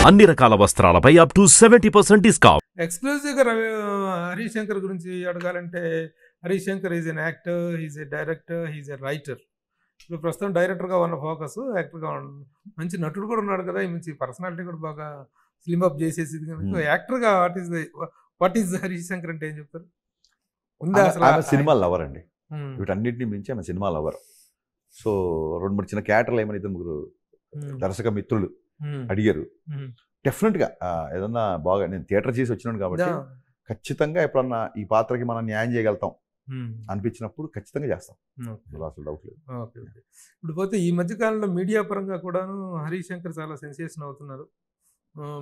అన్ని రకాల వస్త్రాలపై up to 70% discount. ఎక్స్క్లూజివ్గా హరీష్ శంకర్ గురించి అడగాలంటే, Harish Shankar is an actor, he's a director, he's a writer. ఇప్పుడు ప్రస్తుతం డైరెక్టర్గా ఉన్న ఫోకస్, యాక్టర్గా మంచి నటుడు కూడా ఉన్నాడు కదా, మంచి పర్సనాలిటీ కూడా బాగా స్లిమ్ అప్ చేసేసి యాక్టర్గా వాట్ ఈజ్ హరీష్ శంకర్ అంటే ఏం చెప్తారు? ఉందా అసలు? సినిమా లవర్ అండి, వీటన్నిటిని మించి ఆమె సినిమా లవర్. సో 2-3 చిన్న క్యారెక్టర్లు ఏమైనా 2-3 దర్శక మిత్రులు అడిగారు. డెఫినెట్గా ఏదన్నా బాగా, నేను థియేటర్ చేసి వచ్చినాను కాబట్టి ఖచ్చితంగా ఎప్పుడన్నా ఈ పాత్రకి మనం న్యాయం చేయగలుగుతాం అనిపించినప్పుడు ఖచ్చితంగా చేస్తాం, అసలు డౌట్ లేదు. Okay okay. ఇప్పుడు పోతే ఈ మధ్యకాలంలో మీడియా పరంగా కూడాను హరీష్ శంకర్ చాలా సెన్సేషన్ అవుతున్నారు.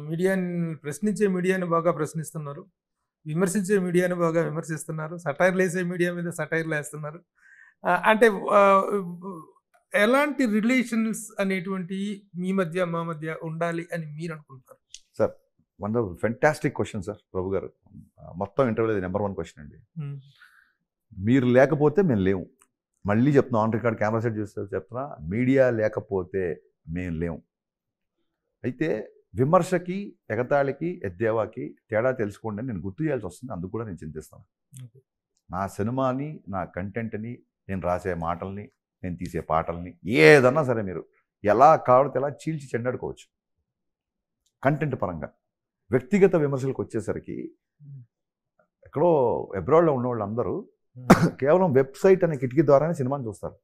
మీడియాని ప్రశ్నించే మీడియాని బాగా ప్రశ్నిస్తున్నారు, విమర్శించే మీడియాని బాగా విమర్శిస్తున్నారు, సటైర్లు వేసే మీడియా మీద సటైర్లు వేస్తున్నారు. అంటే ఎలాంటి రిలేషన్స్ అనేటువంటి మీ మధ్య మా మధ్య ఉండాలి అని మీరు అనుకుంటారు? Sir, one of fantastic question sir Prabhu గారు. మొత్తం ఇంటర్వ్యూలో నెంబర్ 1 క్వశ్చన్ అండి. మీరు లేకపోతే మేము లేవు. మళ్ళీ చెప్తున్నాం, ఆన్ రికార్డ్ కెమెరా సెట్ చూస్తే చెప్తున్నా, మీడియా లేకపోతే మేము లేవు. అయితే విమర్శకి, ఎగతాళికి, ఎద్దేవాకి తేడా తెలుసుకోండి అని నేను గుర్తు చేయాల్సి వస్తుంది. అందుకు కూడా నేను చింతిస్తాను. నా సినిమాని, నా కంటెంట్ని, నేను రాసే మాటల్ని, నేను తీసే పాటల్ని, ఏదన్నా సరే మీరు ఎలా కావాలితే ఎలా చీల్చి చెండాడుకోవచ్చు కంటెంట్ పరంగా. వ్యక్తిగత విమర్శలకు వచ్చేసరికి ఎక్కడో అబ్రాడ్లో ఉన్న వాళ్ళందరూ కేవలం వెబ్సైట్ అనే కిటికీ ద్వారానే సినిమాని చూస్తారు.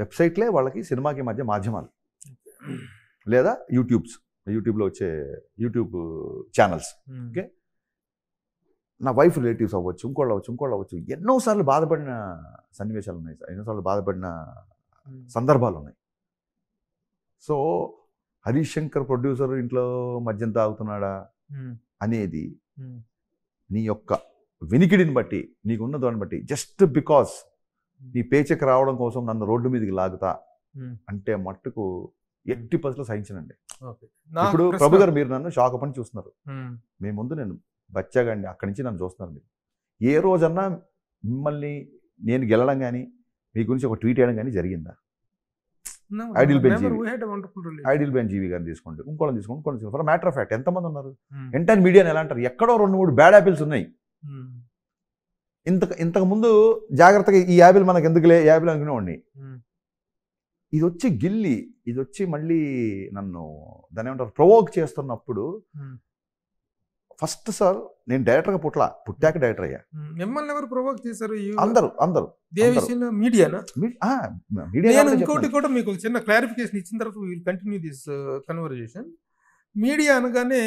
వెబ్సైట్లే వాళ్ళకి సినిమాకి మధ్య మాధ్యమాలు, లేదా యూట్యూబ్లో వచ్చే యూట్యూబ్ ఛానల్స్. ఓకే, నా వైఫ్ రిలేటివ్స్ అవ్వచ్చు, ఇంకోళ్ళు అవ్వచ్చు. ఎన్నోసార్లు బాధపడిన సన్నివేశాలు ఉన్నాయి సార్, ఎన్నోసార్లు బాధపడిన సందర్భాలు ఉన్నాయి. సో హరీష్ శంకర్ ప్రొడ్యూసర్ ఇంట్లో మద్యం తాగుతున్నాడా అనేది నీ యొక్క వినికిడిని బట్టి, నీకున్న దాన్ని బట్టి, జస్ట్ బికాస్ నీ పేచెక్ రావడం కోసం నన్ను రోడ్డు మీదకి లాగుతా అంటే మట్టుకు ఎట్టి పరిస్థితుల్లో సహించనండి. ఇప్పుడు ప్రభు గారు, మీరు నన్ను షాక్ పని చూస్తున్నారు. మీ ముందు నేను బచ్చాగండి, అక్కడి నుంచి నన్ను చూస్తున్నారు. మీరు ఏ రోజన్నా మిమ్మల్ని నేను గెలడం కానీ, మీ గురించి ఒక ట్వీట్ చేయడం కానీ జరిగిందా? ఐడిల్ బెన్ జీవి గారిని తీసుకోండి, ఇంకోళ్ళని తీసుకోండి. ఫర్ మ్యాటర్ ఆఫ్ ఫ్యాక్ట్ ఎంతమంది ఉన్నారు? ఎంటైర్ మీడియాని ఎలా అంటారు? ఎక్కడో 2-3 బ్యాడ్ యాపిల్స్ ఉన్నాయి. ఇంతకు ముందు జాగ్రత్తగా ఈ యాపిల్ మనకు ఎందుకులే, యాపిల్ అనుకునేవాడిని. ఇది వచ్చి గిల్లి, ఇది వచ్చి మళ్ళీ నన్ను దాని ఏమంటారు ప్రొవోక్ చేస్తున్నప్పుడు, ఫస్ట్ సార్ నేను డైరెక్టర్గా పుట్టాక డైరెక్టర్ అయ్యా. మిమ్మల్ని ఎవరు ప్రొవోక్ చేశారు? అందరూ మీడియానా? మీడియా. ఇంకోటి కూడా మీకు చిన్న క్లారిఫికేషన్ ఇచ్చిన తర్వాత will continue this conversation. Media అనగానే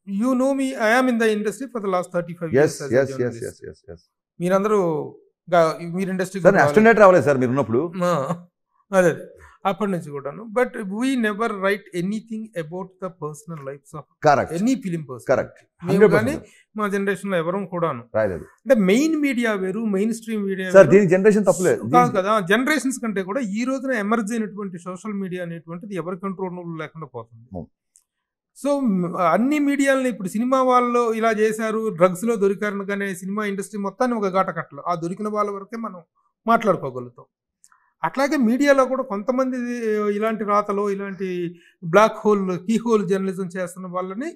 you know me, I am in the industry for the last 35 years. మీరందరూ మీరు ఇండస్ట్రీ అసిస్టెంట్ రావలేదు సార్ మీరు ఉన్నప్పుడు. అదే అప్పటి నుంచి కూడాను. But we never write anything about the personal lifes of any film person. Correct. మేము కానీ మా జనరేషన్ లో ఎవరూ కూడాను రాయలేదు. అంటే మెయిన్ మీడియా వేరు, మెయిన్ స్ట్రీమ్ మీడియా జనరేషన్ తప్పలేదు కాదు కదా. జనరేషన్స్ కంటే కూడా ఈ రోజున ఎమర్జ్ అయినటువంటి సోషల్ మీడియా అనేటువంటిది ఎవరి కంట్రోల్ లేకుండా పోతుంది. సో అన్ని మీడియాలని ఇప్పుడు సినిమా వాళ్ళు ఇలా చేశారు, డ్రగ్స్ లో దొరికారు కానీ సినిమా ఇండస్ట్రీ మొత్తాన్ని ఒక గాట కట్టలు, ఆ దొరికిన వాళ్ళ వరకే మనం మాట్లాడుకోగలుగుతాం. అట్లాగే మీడియాలో కూడా కొంతమంది ఇలాంటి రాతలో, ఇలాంటి black hole, keyhole journalism చేస్తున్న వాళ్ళని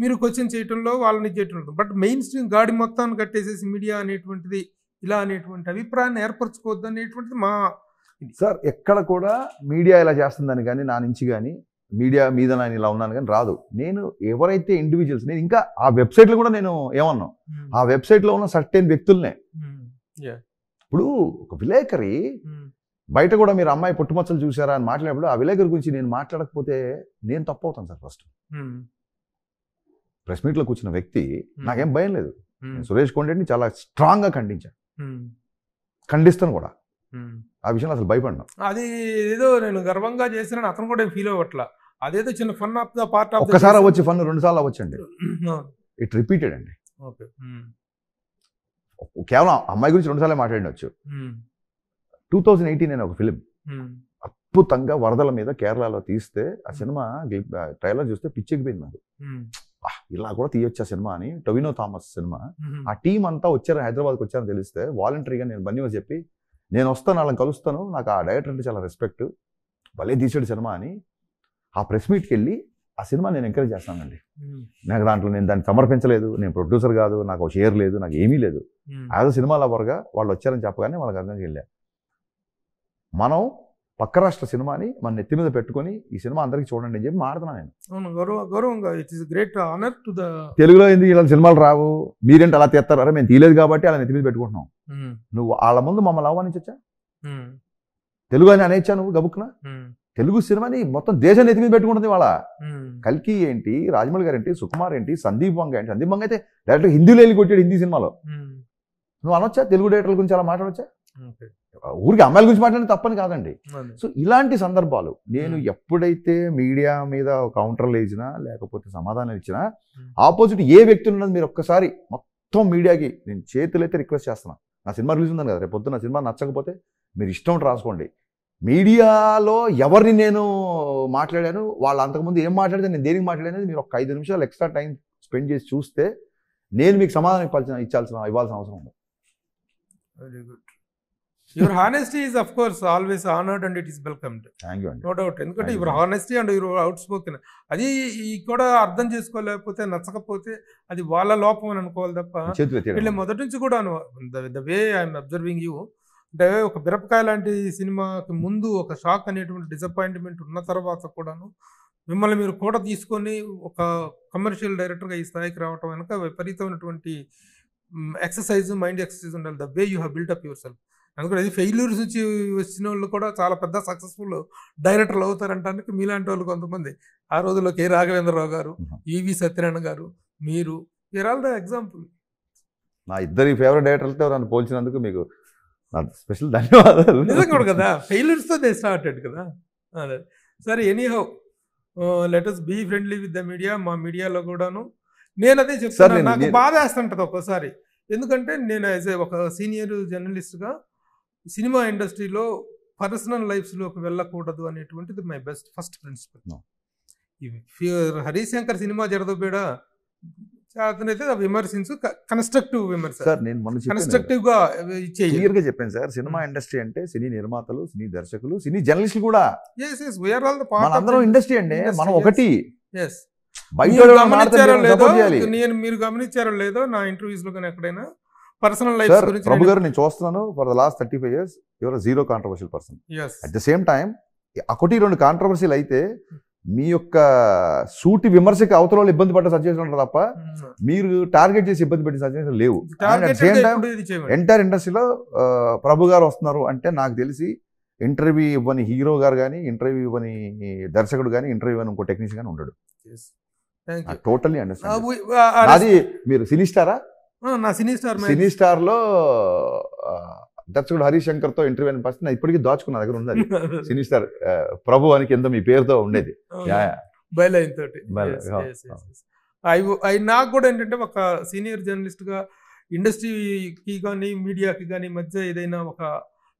మీరు క్వశ్చన్ చేయటంలో, వాళ్ళని చేయటంలో. బట్ మెయిన్ స్ట్రీమ్ గాడి మొత్తాన్ని కట్టేసేసి మీడియా అనేటువంటిది ఇలా అనేటువంటి అభిప్రాయాన్ని ఏర్పరచుకోవద్దు అనేటువంటిది మా సార్. ఎక్కడ కూడా మీడియా ఇలా చేస్తుందని కానీ, నా నుంచి కానీ, మీడియా మీద నేను ఇలా ఉన్నాను కానీ రాదు. నేను ఎవరైతే ఇండివిజువల్స్, నేను ఇంకా ఆ వెబ్సైట్లో కూడా నేను ఏమన్నా, ఆ వెబ్సైట్లో ఉన్న సర్టెన్ వ్యక్తులనే. ఇప్పుడు ఒక విలేకరి బయట కూడా మీరు అమ్మాయి పుట్టుమచ్చలు చూసారా అని మాట్లాడినప్పుడు ఆ విలేకరి గురించి నేను మాట్లాడకపోతే నేను తప్పు అవుతాను సార్. ఫస్ట్ ప్రెస్ మీట్లో కూర్చున్న వ్యక్తి, నాకేం భయం లేదు. సురేష్ కొండేటిని చాలా స్ట్రాంగ్గా ఖండిస్తాను కూడా. ఆ విషయంలో అసలు భయపడినా. అది ఏదో నేను గర్వంగా చేసిన అతను కూడా ఫీల్ అవ్వట్లా. అదేదో చిన్న fun of the part of. ఒక్కసారి అవ్వచ్చు ఫన్, 2 సార్లు అవ్వచ్చండి. ఇట్ రిపీటెడ్ అండి. కేవలం అమ్మాయి గురించి 2 సార్లు మాట్లాడినవచ్చు. 2018 అనే ఒక ఫిలిం అద్భుతంగా వరదల మీద కేరళలో తీస్తే, ఆ సినిమా ట్రైలర్ చూస్తే పిచ్చెక్కిపోయింది నాకు. ఇలా కూడా తీయొచ్చు ఆ సినిమా అని. Tovino Thomas cinema. ఆ టీం అంతా వచ్చారు, హైదరాబాద్కి వచ్చారని తెలిస్తే వాలంటరీగా నేను బన్నీవాస్ చెప్పి, నేను వస్తాను, వాళ్ళని కలుస్తాను, నాకు ఆ డైరెక్టర్ అంటే చాలా రెస్పెక్ట్, భలే తీసాడు సినిమా అని ఆ ప్రెస్ మీట్కి వెళ్ళి ఆ సినిమా నేను ఎంకరేజ్ చేస్తానండి. నాకు దాంట్లో నేను దాన్ని సమర్పించలేదు, నేను ప్రొడ్యూసర్ కాదు, నాకు షేర్ లేదు, నాకు ఏమీ లేదు. యాజ్ అ సినిమా లవర్గా వాళ్ళు వచ్చారని చెప్పగానే వాళ్ళకి అర్థం వెళ్ళా. మనం పక్క రాష్ట్ర సినిమాని మన నెత్తి మీద పెట్టుకొని ఈ సినిమా అందరికీ చూడండి అని చెప్పి మాడుతున్నాను నేను. గౌరవంగా it is great honour to the తెలుగులో ఎందుకు ఇలా సినిమాలు రావు, మీరేంటి అలా తీస్తారు, అరే మేము తీయలేదు కాబట్టి అలా నెత్తి మీద పెట్టుకుంటున్నాం. నువ్వు వాళ్ళ ముందు మమ్మల్ని ఆహ్వానించొచ్చా? తెలుగు అని అనేచ్చా నువ్వు గబుక్కున? తెలుగు సినిమాని మొత్తం దేశం నెత్తి మీద పెట్టుకుంటుంది వాళ్ళ. కల్కి ఏంటి, రాజమౌళి గారు ఏంటి, సుకుమార్ ఏంటి, సందీప్ వంగ ఏంటి. సందీప్ వంగ అయితే డైరెక్ట్ హిందీలో వెళ్ళి కొట్టాడు హిందీ సినిమాలో. నువ్వు అనొచ్చా తెలుగు డైరెక్టర్ల గురించి అలా మాట్లాడొచ్చా? ఊరికి అమ్మాయిల గురించి మాట్లాడిన తప్పని కాదండి. సో ఇలాంటి సందర్భాలు నేను ఎప్పుడైతే మీడియా మీద కౌంటర్లు వేసినా లేకపోతే సమాధానం ఇచ్చినా ఆపోజిట్ ఏ వ్యక్తి ఉన్నది మీరు ఒక్కసారి మొత్తం మీడియాకి నేను చేతులైతే రిక్వెస్ట్ చేస్తున్నా. నా సినిమా రిలీజ్ ఉందని కదా, రేపు పొద్దున్న నా సినిమా నచ్చకపోతే మీరు ఇష్టం రాసుకోండి. మీడియాలో ఎవరిని నేను మాట్లాడాను, వాళ్ళు అంతకుముందు ఏం మాట్లాడితే నేను దేనికి మాట్లాడేది మీరు ఒక 5 నిమిషాలు ఎక్స్ట్రా టైం స్పెండ్ చేసి చూస్తే నేను మీకు సమాధానం ఇవ్వాల్సిన అవసరం ఉంది. Very good. Your honesty is of course always honoured and it is welcomed. Thank you అండి. No doubt. ఎందుకంటే your honesty and your outspoken అది కూడా అర్థం చేసుకోలేకపోతే నచ్చకపోతే అది వాళ్ళ లోపం అని అనుకోవాలి తప్ప వీళ్ళ మొదటి నుంచి కూడా the way I'm observing you అంటే ఒక బిరపకాయ లాంటి సినిమాకి ముందు ఒక షాక్ అనేటువంటి డిసప్పాయింట్మెంట్ ఉన్న తర్వాత కూడాను మిమ్మల్ని మీరు కూడా తీసుకొని ఒక కమర్షియల్ డైరెక్టర్గా ఈ స్థాయికి రావటం వెనక విపరీతమైనటువంటి ఎక్సర్సైజ్, మైండ్ ఎక్సర్సైజ్ ఉండాలి. The way you have built up your self. అందుకని అది ఫెయిల్యూర్స్ నుంచి వచ్చిన వాళ్ళు కూడా చాలా పెద్ద సక్సెస్ఫుల్ డైరెక్టర్లు అవుతారంటానికి మీలాంటి వాళ్ళు కొంతమంది. ఆ రోజుల్లో కె రాఘవేంద్రరావు గారు, ఈవి సత్యనారాయణ గారు, మీరు ఆల్ ద ఎగ్జాంపుల్. నా ఇద్దరి ఫేవరెట్ డైరెక్టర్లతో నన్ను పోల్చినందుకు మీకు స్పెషల్ ధన్యవాదాలు. నిజంగా కూడా కదా, ఫెయిల్యూర్స్తో దే స్టార్టెడ్ కదా. అదే సరే, anyhow let us be friendly with the media. మా మీడియాలో కూడాను నేను అదే చెప్తాను, నాకు బాధ వేస్తుంటుంది ఒక్కోసారి. ఎందుకంటే నేను యాజ్ ఒక సీనియర్ జర్నలిస్ట్గా సినిమా ఇండస్ట్రీలో పర్సనల్ లైఫ్స్లోకి వెళ్ళకూడదు అనేటువంటిది my best first principle. Harishankar cinema జరదబేడా అతనైతే విమర్శించు, కన్స్ట్రక్టివ్ విమర్శ, కన్స్ట్రక్టివ్ గా క్లియర్ గా చెప్పాను సార్. సినిమా ఇండస్ట్రీ అంటే సినీ నిర్మాతలు, సినీ దర్శకులు, సినీ జర్నలిస్టులు కూడా అందరం ఇండస్ట్రీ అండి. మనం ఒకటి. మీరు గమనించారో లేదో నా ఇంటర్వ్యూస్ లో కానీ ఎక్కడైనా పర్సనల్ లైఫ్ గురించి ప్రభు గారు నేను చూస్తున్నాను for the last 35 years your zero controversial person. At the same time ఒకటి రెండు కాంట్రవర్సీలు అయితే మీ యొక్క సూటి విమర్శకి అవతల వాళ్ళు ఇబ్బంది పడ్డ సజెషన్ ఉంటారు తప్ప మీరు టార్గెట్ చేసి ఇబ్బంది పెట్టే సజెషన్ లేవు. ఎంటైర్ ఇండస్ట్రీలో ప్రభు గారు వస్తున్నారు అంటే నాకు తెలిసి ఇంటర్వ్యూ ఇవ్వని హీరో గారు కానీ, ఇంటర్వ్యూ ఇవ్వని దర్శకుడు కానీ, ఇంటర్వ్యూ ఇవ్వని ఇంకో టెక్నీషియన్ కానీ ఉండడు. Totally understand. అది మీరు సినీ స్టారా? సినీ స్టార్ లో దర్శకుడు హరిశంకర్ తో ఇంటర్వ్యూ అని ఫస్ట్ ఇప్పటికీ దాచుకున్న దగ్గర ఉన్నది. సినీ స్టార్ ప్రభు అని కింద మీ పేరుతో ఉండేది. నాకు కూడా ఏంటంటే ఒక సీనియర్ జర్నలిస్ట్ గా ఇండస్ట్రీకి కానీ మీడియాకి కానీ మధ్య ఏదైనా ఒక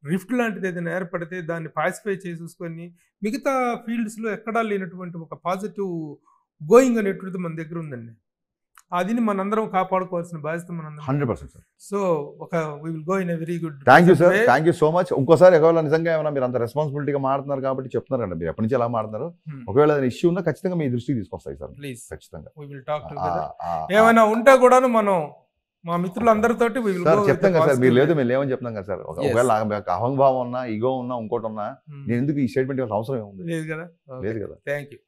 రిఫ్ట్ లాంటిది ఏదైనా ఏర్పడితే దాన్ని పాసిఫై చేసేసుకొని మిగతా ఫీల్డ్స్లో ఎక్కడా లేనటువంటి ఒక పాజిటివ్ గోయింగ్ అనేటువంటిది మన దగ్గర ఉందండి. అది మనందరం కాపాడుకోవాల్సిన బాధ్యత మనందరం. 100%. సో ఒక we will go in a very good. Thank you sir, thank you so much. ఇంకోసారి ఒకవేళ నిజంగా ఏమైనా మీరు అంత రెస్పాన్సిబిలిటీగా మాట్లాడుతున్నారు కాబట్టి చెప్తున్నారు కదా, మీరు ఎప్పటి నుంచి ఎలా మాట్లాడుతున్నారు. ఒకవేళ ఏదైనా ఇష్యూ ఉన్నా ఖచ్చితంగా మీ దృష్టికి తీసుకొస్తాయి సార్. ప్లీజ్ ఖచ్చితంగా వి విల్ టాక్ టుగెదర్. ఏమైనా ఉంటే కూడాను మనం మా మిత్రులందరితోటి చెప్తాం కదా సార్. మీరు లేదు మేము లేవని చెప్తాం కదా సార్. ఒకవేళ అహంభావం ఉన్నా, ఈగో ఉన్నా, ఇంకోటి ఉన్నా నేను ఎందుకు ఈ స్టేట్మెంట్ అవసరం ఏముంది? లేదు కదా. లేదు కదా. Thank you.